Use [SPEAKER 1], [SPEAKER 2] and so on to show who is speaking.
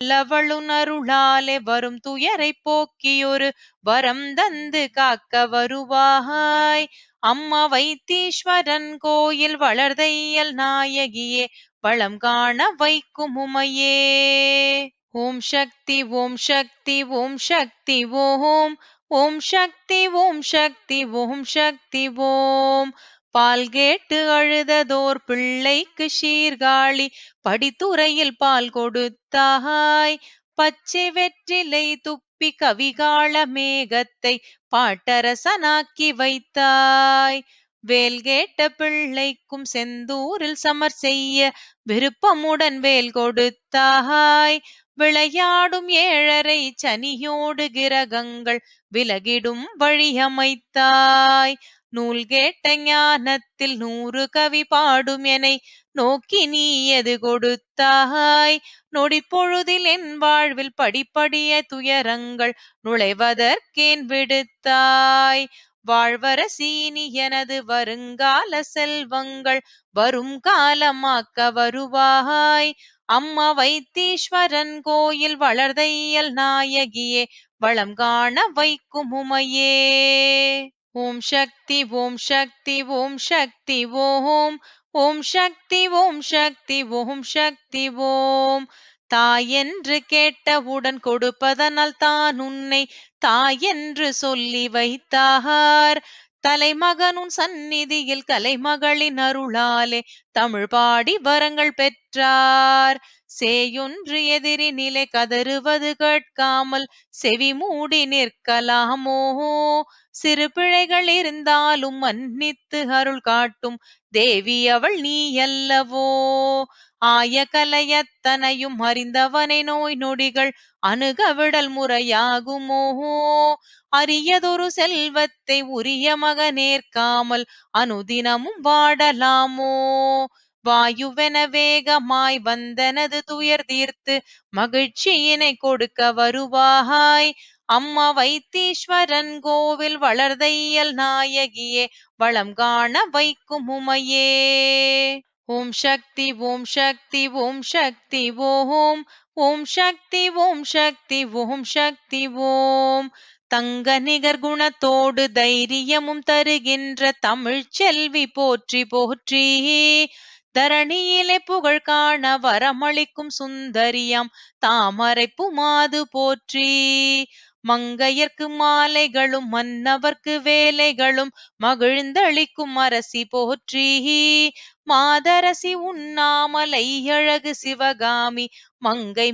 [SPEAKER 1] லவளுனருளாலே வரும் துயரை போக்கியொரு வரம் தந்து காக்க வருவாய். அம்மா வைத்தீஸ்வரன் கோயில் வளர்தையல் நாயகியே வளம் காண வைக்கும் உமையே. ஓம் சக்தி ஓம் சக்தி ஓம் சக்தி ஓம். ஓம் சக்தி ஓம் சக்தி ஓம் சக்தி ஓம். பால் கேட்டு அழுததோர் பிள்ளைக்கு சீர்காழி படித்துறையில் பால் கொடுத்தாய். பச்சை வெற்றிலை துப்பி கவிகால மேகத்தை பாட்டரசனாக்கி வைத்தாய். வேல் கேட்ட பிள்ளைக்கும் செந்தூரில் சமர் செய்ய விருப்பமுடன் வேல் கொடுத்தாய். விளையாடும் ஏழரை சனியோடு கிரகங்கள் விலகிடும் வழியமைத்தாய். நூல் கேட்ட ஞானத்தில் 100 கவி பாடும் எனை நோக்கி நீ எது கொடுத்தாய். நொடி பொழுதில் என் வாழ்வில் படிப்படிய துயரங்கள் நுழைவதற்கேன் விடுத்தாய். வாழ்வரசீனி எனது வருங்கால செல்வங்கள் வரும் காலமாக்க வருவாய். அம்மா வைத்தீஸ்வரன் கோயில் வளர்தையல் நாயகியே வளம் காண வைக்கும் உமையே. ஓம் சக்தி ஓம் சக்தி ஓம் சக்தி ஓம். ஓம் சக்தி ஓம் சக்தி ஓம் சக்தி ஓம். தாயென்று கேட்டவுடன் கொடுப்பதனால் தான் உன்னை தாயென்று சொல்லி வைத்தார். தலைமகனுன் சந்நிதியில் கலைமகளின் அருளாலே தமிழ் பாடி வரங்கள் பெற்றார். சேயொன்று எதிரி நிலை கதறுவது கேட்காமல் செவி மூடி நிற்கலாமோ? சிறு பிழைகள் இருந்தாலும் மன்னித்து அருள் காட்டும் தேவி அவள் நீ அல்லவோ? ஆய கலையத்தனையும் அறிந்தவனை நோய் நொடிகள் அணுகவிடல் முறையாகுமோ? அரியதொரு செல்வத்தை உரிய மகனேற்காமல் அனுதினமும் வாடலாமோ? வாயுவென வேகமாய் வந்தனது துயர் தீர்த்து மகிழ்ச்சியினை கொடுக்க வருவாய். அம்மா வைத்தீஸ்வரன் கோவில் வளர்தையல் நாயகியே வளம் காண வைக்கும் உமையே. ஓம் சக்தி ஓம் சக்தி ஓம் சக்தி ஓம். ஓம் சக்தி ஓம் சக்தி ஓம் சக்தி ஓம். தங்க நிகர் குணத்தோடு தைரியமும் தருகின்ற தமிழ் செல்வி போற்றி போற்றி. தரணியிலே புகழ் காண வரமளிக்கும் சுந்தரியாம் தாமரை புமாது போற்றி. மங்கையர்க்கு மாலைகளும் மன்னவர்க்கு வேலைகளும் மகிழ்ந்தளிக்கும் அரசி போற்றி. மாதரசி உண்ணாமலை அழகு சிவகாமி மங்கை